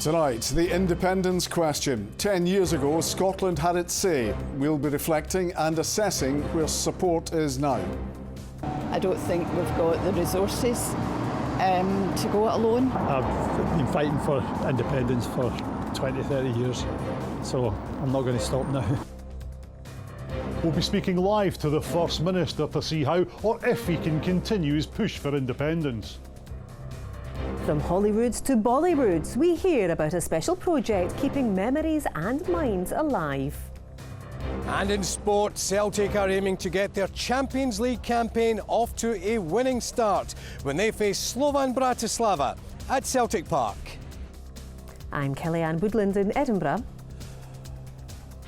Tonight, the independence question. 10 years ago, Scotland had its say. We'll be reflecting and assessing where support is now. I don't think we've got the resources to go it alone. I've been fighting for independence for 20, 30 years, so I'm not going to stop now. We'll be speaking live to the First Minister to see how or if he can continue his push for independence. From Hollywoods to Bollywoods, we hear about a special project keeping memories and minds alive. And in sport, Celtic are aiming to get their Champions League campaign off to a winning start when they face Slovan Bratislava at Celtic Park. I'm Kellyanne Woodland in Edinburgh.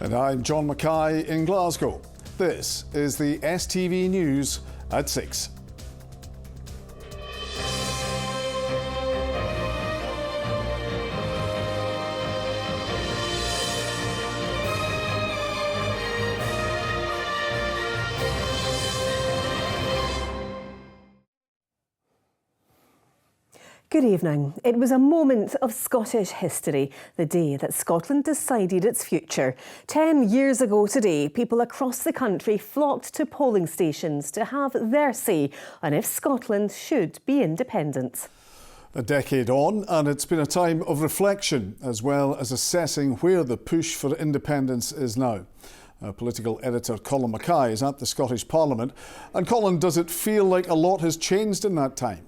And I'm John Mackay in Glasgow. This is the STV News at 6. Good evening. It was a moment of Scottish history, the day that Scotland decided its future. 10 years ago today, people across the country flocked to polling stations to have their say on if Scotland should be independent. A decade on, and it's been a time of reflection as well as assessing where the push for independence is now. Our political editor Colin Mackay is at the Scottish Parliament. And Colin, does it feel like a lot has changed in that time?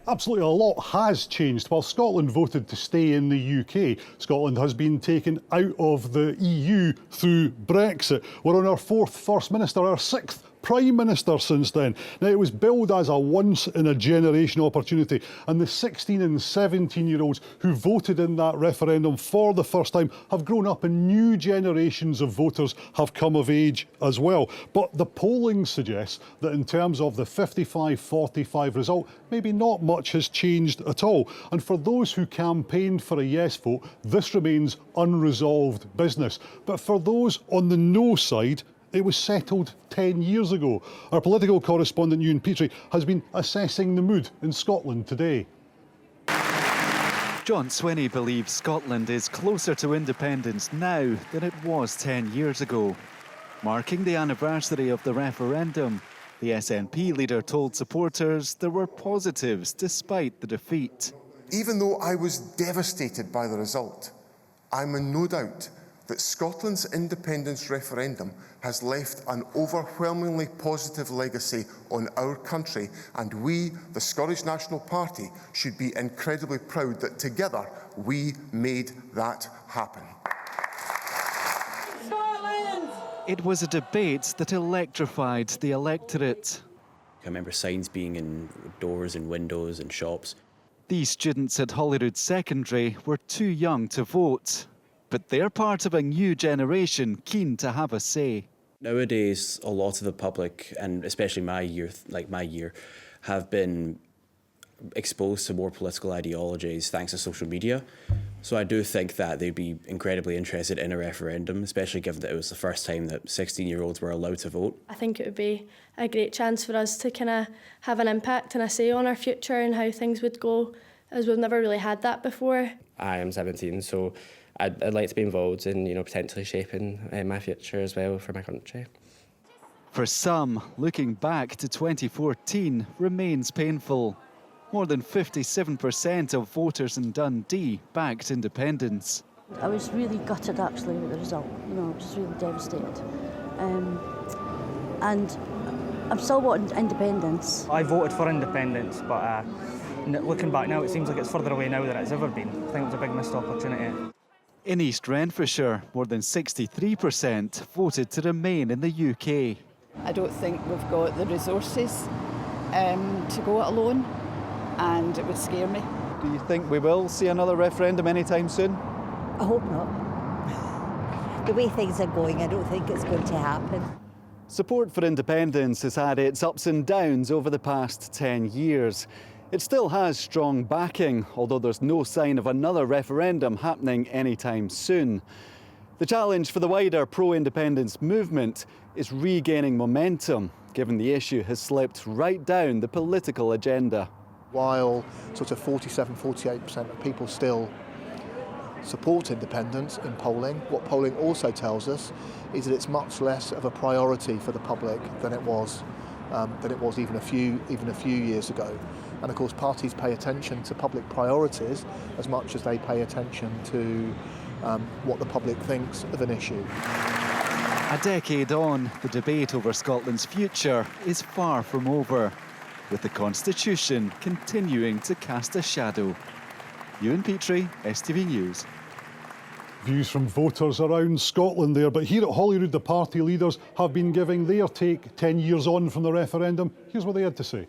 Absolutely, a lot has changed. While Scotland voted to stay in the UK, Scotland has been taken out of the EU through Brexit. We're on our fourth First Minister, our sixth Prime Minister since then. Now, it was billed as a once-in-a-generation opportunity, and the 16 and 17-year-olds who voted in that referendum for the first time have grown up, and new generations of voters have come of age as well. But the polling suggests that in terms of the 55-45 result, maybe not much has changed at all. And for those who campaigned for a yes vote, this remains unresolved business. But for those on the no side, it was settled 10 years ago. Our political correspondent, Ewan Petrie, has been assessing the mood in Scotland today. John Swinney believes Scotland is closer to independence now than it was 10 years ago. Marking the anniversary of the referendum, the SNP leader told supporters there were positives despite the defeat. Even though I was devastated by the result, I'm in no doubt that Scotland's independence referendum has left an overwhelmingly positive legacy on our country, and we, the Scottish National Party, should be incredibly proud that together we made that happen. It was a debate that electrified the electorate. I remember signs being in doors and windows and shops. These students at Holyrood Secondary were too young to vote, but they're part of a new generation keen to have a say. Nowadays, a lot of the public, and especially my year, have been exposed to more political ideologies thanks to social media. So I do think that they'd be incredibly interested in a referendum, especially given that it was the first time that 16-year-olds were allowed to vote. I think it would be a great chance for us to kind of have an impact and a say on our future and how things would go, as we've never really had that before. I am 17, so I'd like to be involved in, potentially shaping my future as well for my country. For some, looking back to 2014 remains painful. More than 57% of voters in Dundee backed independence. I was really gutted actually with the result. I was really devastated. And I'm still wanting independence. I voted for independence, but looking back now, it seems like it's further away now than it's ever been. I think it was a big missed opportunity. In East Renfrewshire, more than 63% voted to remain in the UK. I don't think we've got the resources to go it alone, and it would scare me. Do you think we will see another referendum anytime soon? I hope not. The way things are going, I don't think it's going to happen. Support for independence has had its ups and downs over the past 10 years. It still has strong backing, although there's no sign of another referendum happening anytime soon. The challenge for the wider pro-independence movement is regaining momentum, given the issue has slipped right down the political agenda. While sort of 47-48% of people still supports independence in polling. What polling also tells us is that it's much less of a priority for the public than it was even a few years ago. And of course, parties pay attention to public priorities as much as they pay attention to what the public thinks of an issue. A decade on, the debate over Scotland's future is far from over, with the Constitution continuing to cast a shadow. Ewan Petrie, STV News. Views from voters around Scotland there, but here at Holyrood the party leaders have been giving their take 10 years on from the referendum. Here's what they had to say.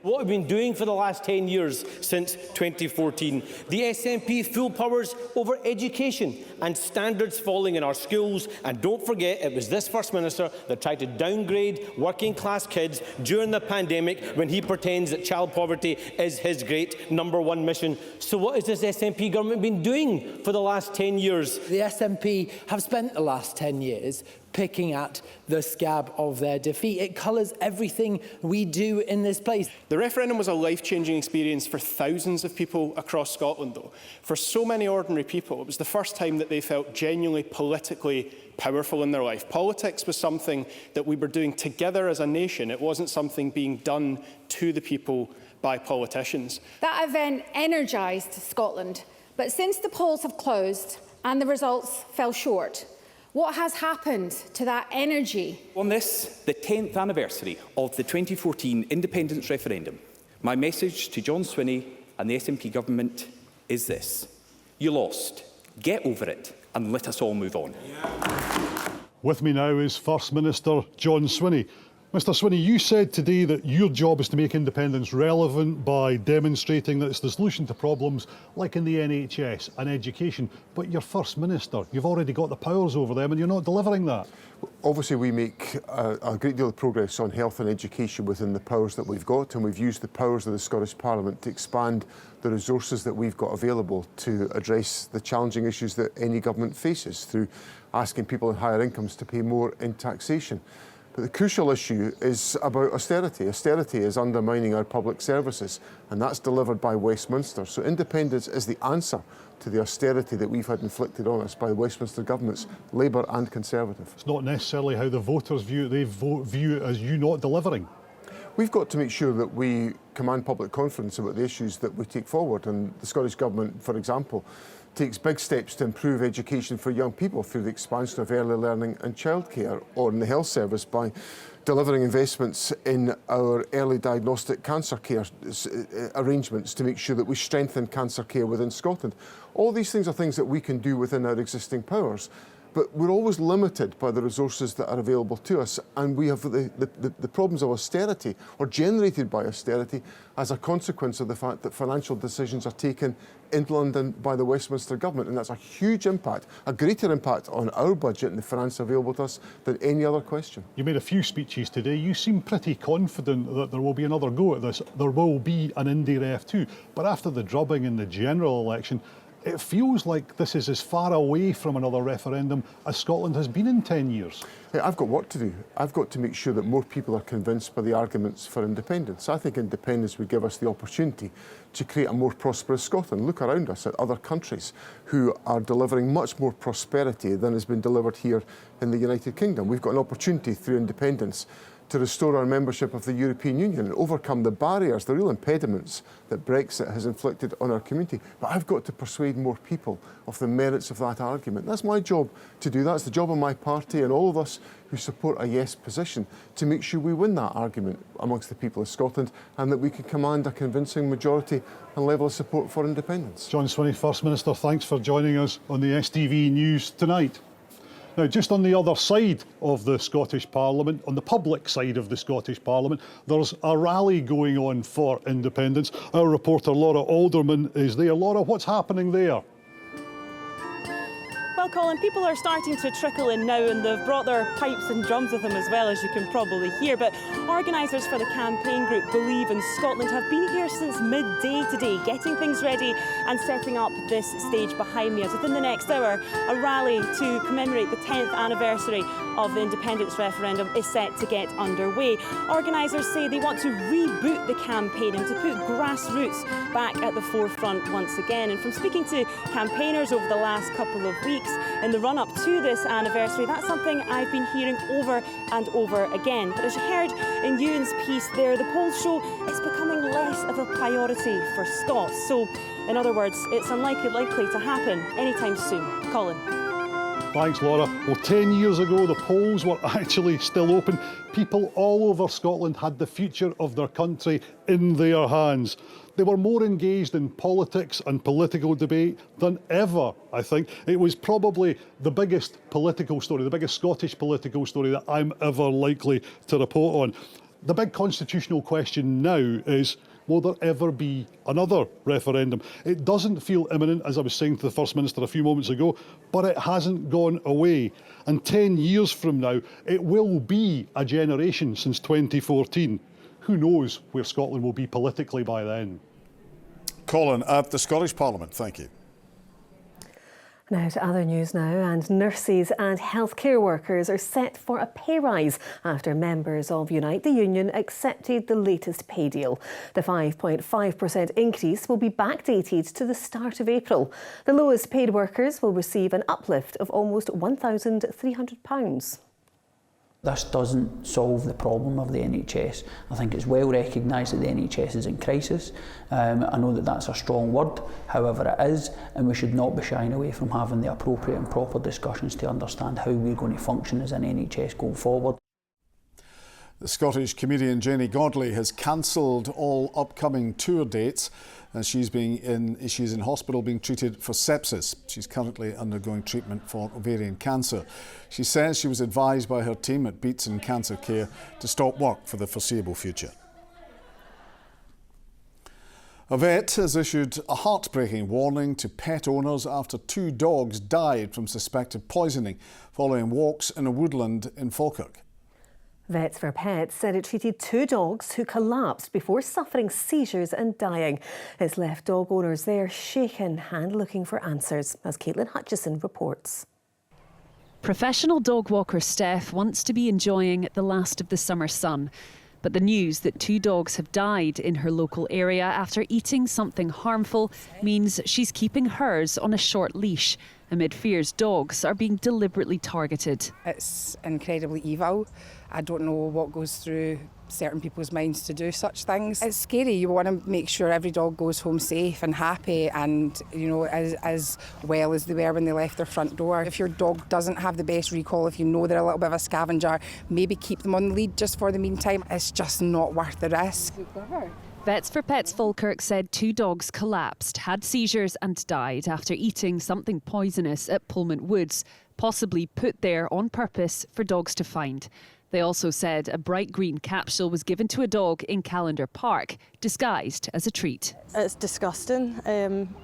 What we've been doing for the last 10 years since 2014. The SNP full powers over education and standards falling in our schools. And don't forget, it was this First Minister that tried to downgrade working class kids during the pandemic when he pretends that child poverty is his great #1 mission. So what has this SNP government been doing for the last 10 years? The SNP have spent the last 10 years picking at the scab of their defeat. It colours everything we do in this place. The referendum was a life-changing experience for thousands of people across Scotland, though. For so many ordinary people, it was the first time that they felt genuinely politically powerful in their life. Politics was something that we were doing together as a nation. It wasn't something being done to the people by politicians. That event energised Scotland, but since the polls have closed and the results fell short, what has happened to that energy? On this, the 10th anniversary of the 2014 independence referendum, my message to John Swinney and the SNP government is this: you lost. Get over it and let us all move on. With me now is First Minister John Swinney. Mr Swinney, you said today that your job is to make independence relevant by demonstrating that it's the solution to problems like in the NHS and education. But you're First Minister, you've already got the powers over them and you're not delivering that. Obviously, we make a great deal of progress on health and education within the powers that we've got, and we've used the powers of the Scottish Parliament to expand the resources that we've got available to address the challenging issues that any government faces through asking people in higher incomes to pay more in taxation. But the crucial issue is about austerity. Austerity is undermining our public services, and that's delivered by Westminster. So independence is the answer to the austerity that we've had inflicted on us by the Westminster governments, Labour and Conservative. It's not necessarily how the voters view it. They view it as you not delivering. We've got to make sure that we command public confidence about the issues that we take forward. And the Scottish Government, for example, takes big steps to improve education for young people through the expansion of early learning and childcare, or in the health service by delivering investments in our early diagnostic cancer care arrangements to make sure that we strengthen cancer care within Scotland. All these things are things that we can do within our existing powers. But we're always limited by the resources that are available to us, and we have the problems of austerity, or generated by austerity, as a consequence of the fact that financial decisions are taken in London by the Westminster government, and that's a huge impact, a greater impact on our budget and the finance available to us than any other question. You made a few speeches today. You seem pretty confident that there will be another go at this. There will be an Indy Ref 2, but after the drubbing in the general election, it feels like this is as far away from another referendum as Scotland has been in 10 years. I've got work to do. I've got to make sure that more people are convinced by the arguments for independence. I think independence would give us the opportunity to create a more prosperous Scotland. Look around us at other countries who are delivering much more prosperity than has been delivered here in the United Kingdom. We've got an opportunity through independence to restore our membership of the European Union and overcome the barriers, the real impediments that Brexit has inflicted on our community. But I've got to persuade more people of the merits of that argument. That's my job to do that. It's the job of my party and all of us who support a yes position to make sure we win that argument amongst the people of Scotland and that we can command a convincing majority and level of support for independence. John Swinney, First Minister, thanks for joining us on the STV News tonight. Now, just on the other side of the Scottish Parliament, on the public side of the Scottish Parliament, there's a rally going on for independence. Our reporter Laura Alderman is there. Laura, what's happening there? Well, Well, Colin, people are starting to trickle in now, and they've brought their pipes and drums with them as well, as you can probably hear. But organisers for the campaign group Believe in Scotland have been here since midday today, getting things ready and setting up this stage behind me, as within the next hour, a rally to commemorate the 10th anniversary of the independence referendum is set to get underway. Organisers say they want to reboot the campaign and to put grassroots back at the forefront once again. And from speaking to campaigners over the last couple of weeks in the run-up to this anniversary, that's something I've been hearing over and over again. But as you heard in Ewan's piece there, the polls show it's becoming less of a priority for Scots. So, in other words, it's likely to happen anytime soon. Colin. Thanks, Laura. Well, 10 years ago, the polls were actually still open. People all over Scotland had the future of their country in their hands. They were more engaged in politics and political debate than ever, I think. It was probably the biggest political story, the biggest Scottish political story that I'm ever likely to report on. The big constitutional question now is, will there ever be another referendum? It doesn't feel imminent, as I was saying to the First Minister a few moments ago, but it hasn't gone away. And 10 years from now, it will be a generation since 2014. Who knows where Scotland will be politically by then? Colin at the Scottish Parliament, thank you. Now to other news now, and nurses and healthcare workers are set for a pay rise after members of Unite the Union accepted the latest pay deal. The 5.5% increase will be backdated to the start of April. The lowest paid workers will receive an uplift of almost £1,300. This doesn't solve the problem of the NHS. I think it's well recognised that the NHS is in crisis. I know that that's a strong word, however it is, and we should not be shying away from having the appropriate and proper discussions to understand how we're going to function as an NHS going forward. The Scottish comedian Jenny Godley has cancelled all upcoming tour dates as she's in hospital being treated for sepsis. She's currently undergoing treatment for ovarian cancer. She says she was advised by her team at Beatson Cancer Care to stop work for the foreseeable future. A vet has issued a heartbreaking warning to pet owners after 2 dogs died from suspected poisoning following walks in a woodland in Falkirk. Vets for Pets said it treated 2 dogs who collapsed before suffering seizures and dying. It's left dog owners there shaken and looking for answers, as Caitlin Hutchison reports. Professional dog walker Steph wants to be enjoying the last of the summer sun. But the news that 2 dogs have died in her local area after eating something harmful means she's keeping hers on a short leash, amid fears dogs are being deliberately targeted. It's incredibly evil. I don't know what goes through certain people's minds to do such things. It's scary. You want to make sure every dog goes home safe and happy and, you know, as well as they were when they left their front door. If your dog doesn't have the best recall, if you know they're a little bit of a scavenger, maybe keep them on the lead just for the meantime. It's just not worth the risk. Vets for Pets Falkirk said 2 dogs collapsed, had seizures and died after eating something poisonous at Pullman Woods, possibly put there on purpose for dogs to find. They also said a bright green capsule was given to a dog in Callender Park, disguised as a treat. It's disgusting.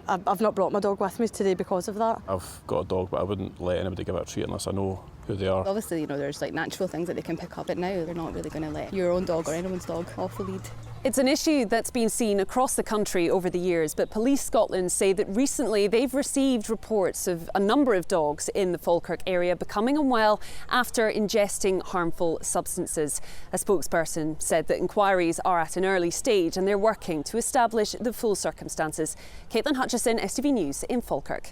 I've not brought my dog with me today because of that. I've got a dog, but I wouldn't let anybody give it a treat unless I know who they are. Obviously, you know, there's like natural things that they can pick up, but now they're not really going to let your own dog or anyone's dog off the lead. It's an issue that's been seen across the country over the years, but Police Scotland say that recently they've received reports of a number of dogs in the Falkirk area becoming unwell after ingesting harmful substances. A spokesperson said that inquiries are at an early stage and they're working to establish the full circumstances. Caitlin Hutchison, STV News in Falkirk.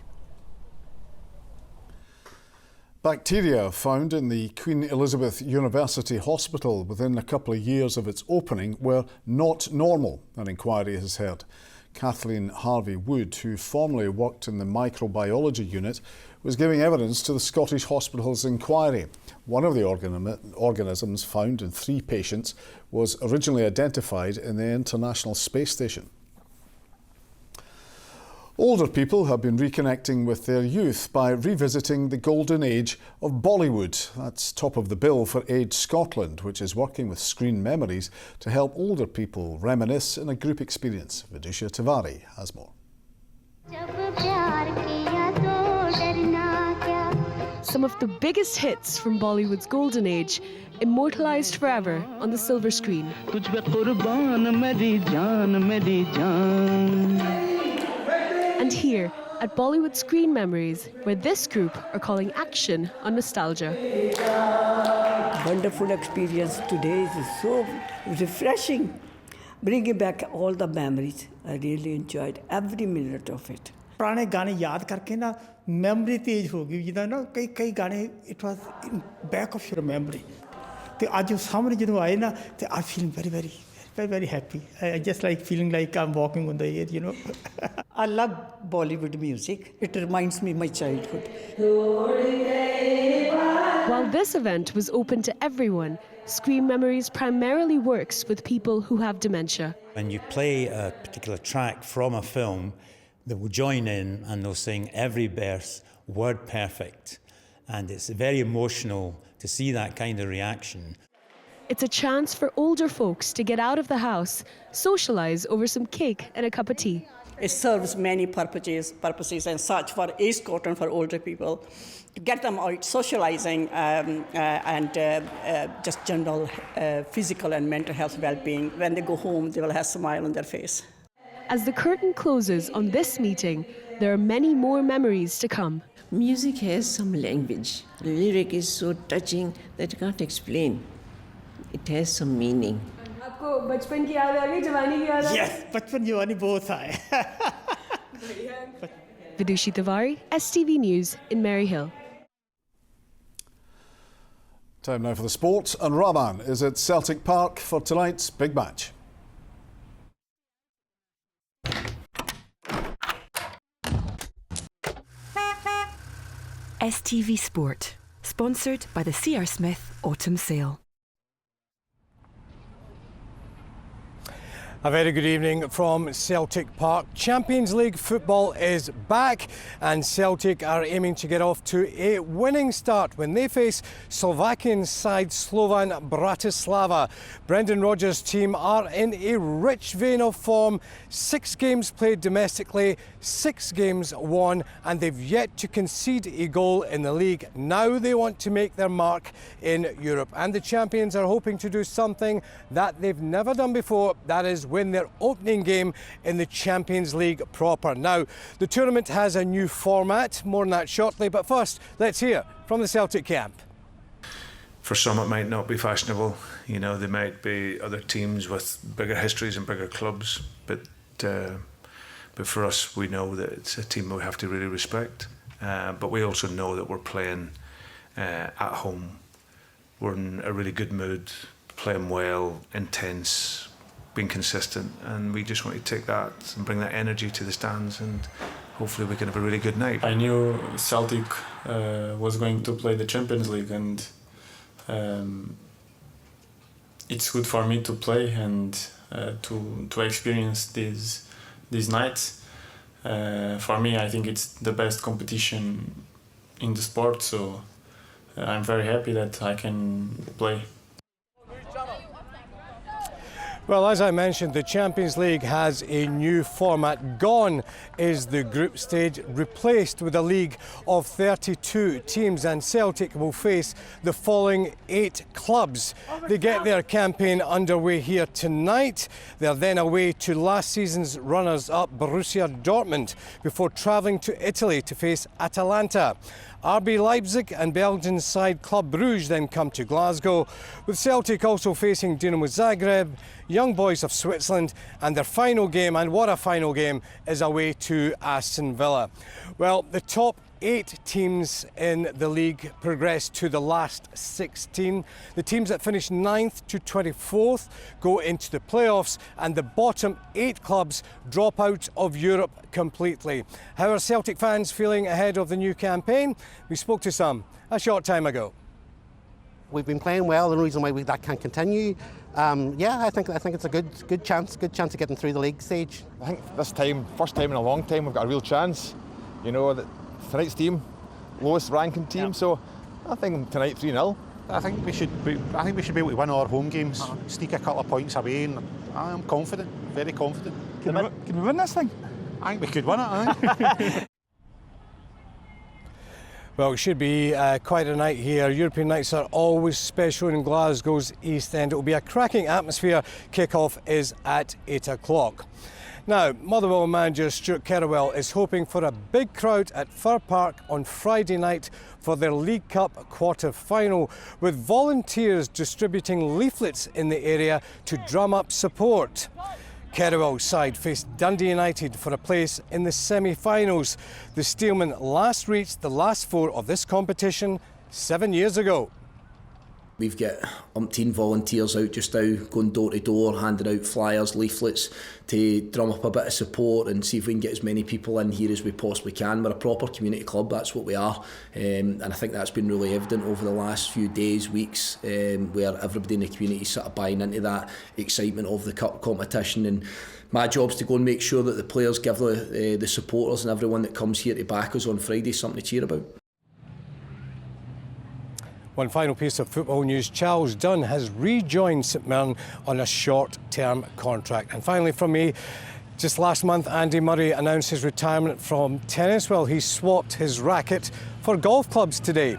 Bacteria found in the Queen Elizabeth University Hospital within a couple of years of its opening were not normal, an inquiry has heard. Kathleen Harvey-Wood, who formerly worked in the microbiology unit, was giving evidence to the Scottish Hospital's inquiry. One of the organisms found in 3 patients was originally identified in the International Space Station. Older people have been reconnecting with their youth by revisiting the golden age of Bollywood. That's top of the bill for Age Scotland, which is working with Screen Memories to help older people reminisce in a group experience. Vidusha Tiwari has more. some of the biggest hits from Bollywood's golden age, immortalised forever on the silver screen. And here, at Bollywood Screen Memories, where this group are calling action on nostalgia. Wonderful experience today. It is so refreshing, bringing back all the memories. I really enjoyed every minute of it. पुराने गाने याद करके ना memory तेज हो गई जिदा ना कई गाने it was in back of your memory तो आज वो सामने जो आए ना तो I feel very happy. I just like feeling like I'm walking on the air, you know. I love Bollywood music. It reminds me of my childhood. While this event was open to everyone, Screen Memories primarily works with people who have dementia. When you play a particular track from a film, they will join in and they'll sing every verse word perfect. And it's very emotional to see that kind of reaction. It's a chance for older folks to get out of the house, socialise over some cake and a cup of tea. It serves many purposes and such for East Scotland for older people, to get them out socialising and just general physical and mental health well-being. When they go home, they will have a smile on their face. As the curtain closes on this meeting, there are many more memories to come. Music has some language. The lyric is so touching that I can't explain. It has some meaning. आपको बचपन की याद आ गई, जवानी की याद आ गई? Yes, बचपन जवानी both आए. Vidushi Tiwari, STV News in Maryhill. Time now for the sports, and Rahman is at Celtic Park for tonight's big match. STV Sport, sponsored by the C.R. Smith Autumn Sale. A very good evening from Celtic Park. Champions League football is back and Celtic are aiming to get off to a winning start when they face Slovakian side Slovan Bratislava. Brendan Rodgers' team are in a rich vein of form. 6 games played domestically, 6 games won, and they've yet to concede a goal in the league. Now they want to make their mark in Europe, and the champions are hoping to do something that they've never done before, that is win their opening game in the Champions League proper. Now, the tournament has a new format, more on that shortly, but first, let's hear from the Celtic camp. For some it might not be fashionable, you know, there might be other teams with bigger histories and bigger clubs, but for us we know that it's a team we have to really respect, but we also know that we're playing at home. We're in a really good mood, playing well, intense, being consistent, and we just want to take that and bring that energy to the stands, and hopefully we can have a really good night. I knew Celtic was going to play the Champions League, and it's good for me to play and to experience these nights. For me, I think it's the best competition in the sport, so I'm very happy that I can play. Well, as I mentioned, the Champions League has a new format. Gone is the group stage, replaced with a league of 32 teams, and Celtic will face the following 8 clubs. They get their campaign underway here tonight. They're then away to last season's runners-up Borussia Dortmund before travelling to Italy to face Atalanta. RB Leipzig and Belgian side Club Brugge then come to Glasgow, with Celtic also facing Dinamo Zagreb, Young Boys of Switzerland, and their final game, and what a final game, is away to Aston Villa. Well, the top 8 teams in the league progress to the last 16. The teams that finish 9th to 24th go into the playoffs, and the bottom 8 clubs drop out of Europe completely. How are Celtic fans feeling ahead of the new campaign? We spoke to some a short time ago. We've been playing well, and the reason why that can continue. I think it's a good chance of getting through the league stage. I think this time, first time in a long time, we've got a real chance. You know, that tonight's team, lowest ranking team, so I think tonight 3-0. I think we should be able to win our home games, sneak a couple of points away, and I'm confident, very confident. Can we win this thing? I think we could win it, I think. Well, it should be quite a night here. European nights are always special in Glasgow's East End. It will be a cracking atmosphere. Kick-off is at 8 o'clock. Now, Motherwell manager Stuart Kettlewell is hoping for a big crowd at Fir Park on Friday night for their League Cup quarter-final, with volunteers distributing leaflets in the area to drum up support. Kettlewell's side faced Dundee United for a place in the semi-finals. The Steelmen last reached the last four of this competition 7 years ago. We've got umpteen volunteers out just now, going door to door, handing out flyers, leaflets to drum up a bit of support and see if we can get as many people in here as we possibly can. We're a proper community club, that's what we are, and I think that's been really evident over the last few days, weeks, where everybody in the community is sort of buying into that excitement of the cup competition. And my job's to go and make sure that the players give the supporters and everyone that comes here to back us on Friday something to cheer about. One final piece of football news. Charles Dunn has rejoined St Mirren on a short-term contract. And finally from me, just last month Andy Murray announced his retirement from tennis. Well, he swapped his racket for golf clubs today.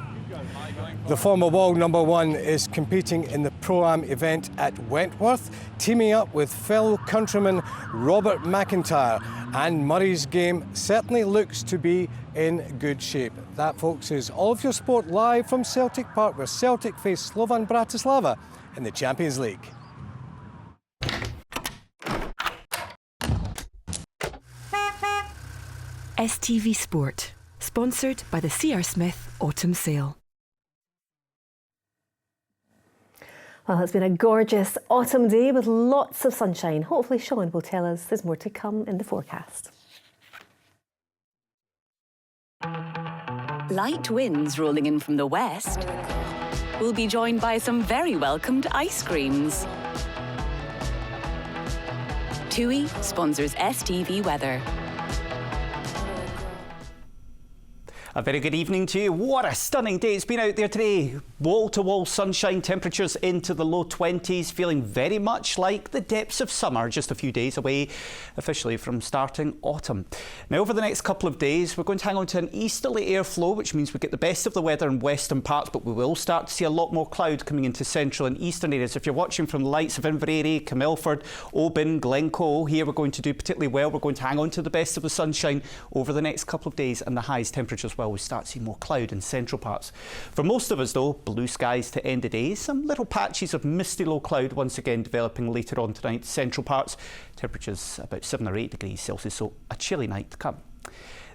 The former world #1 is competing in the Pro-Am event at Wentworth, teaming up with fellow countryman Robert McIntyre. And Murray's game certainly looks to be in good shape. That, folks, is all of your sport live from Celtic Park, where Celtic face Slovan Bratislava in the Champions League. STV Sport, sponsored by the C.R. Smith Autumn Sale. Well, it's been a gorgeous autumn day with lots of sunshine. Hopefully Sean will tell us there's more to come in the forecast. Light winds rolling in from the west. We'll be joined by some very welcomed ice creams. TUI sponsors STV Weather. A very good evening to you. What a stunning day it's been out there today. Wall-to-wall sunshine, temperatures into the low 20s, feeling very much like the depths of summer, just a few days away officially from starting autumn. Now, over the next couple of days, we're going to hang on to an easterly airflow, which means we get the best of the weather in western parts, but we will start to see a lot more cloud coming into central and eastern areas. If you're watching from the likes of Inveraray, Camelford, Oban, Glencoe, here we're going to do particularly well. We're going to hang on to the best of the sunshine over the next couple of days, and the highest temperatures we start seeing more cloud in central parts. For most of us though, blue skies to end of day, some little patches of misty low cloud once again developing later on tonight. Central parts, temperatures about 7 or 8 degrees Celsius, so a chilly night to come.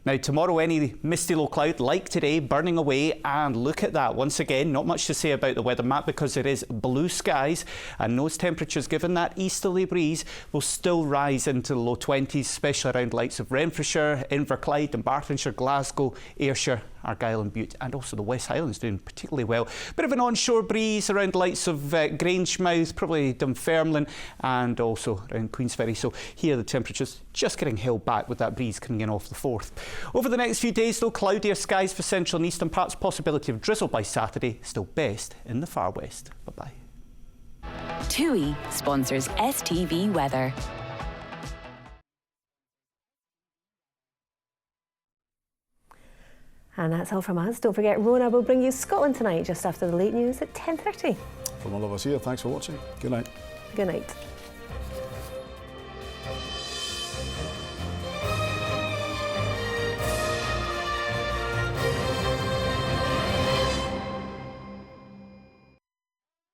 Now tomorrow, any misty low cloud like today burning away, and look at that once again, not much to say about the weather map because it is blue skies, and those temperatures, given that easterly breeze, will still rise into the low 20s, especially around likes of Renfrewshire, Inverclyde and Bartonshire, Glasgow, Ayrshire, Argyll and Bute, and also the West Highlands doing particularly well. Bit of an onshore breeze around the likes of Grangemouth, probably Dunfermline, and also around Queensferry. So here the temperatures just getting held back with that breeze coming in off the Forth. Over the next few days though, cloudier skies for central and eastern parts, possibility of drizzle by Saturday, still best in the far west. Bye-bye. TUI sponsors STV Weather. And that's all from us. Don't forget, Rona will bring you Scotland tonight just after the late news at 10:30. From all of us here, thanks for watching. Good night. Good night.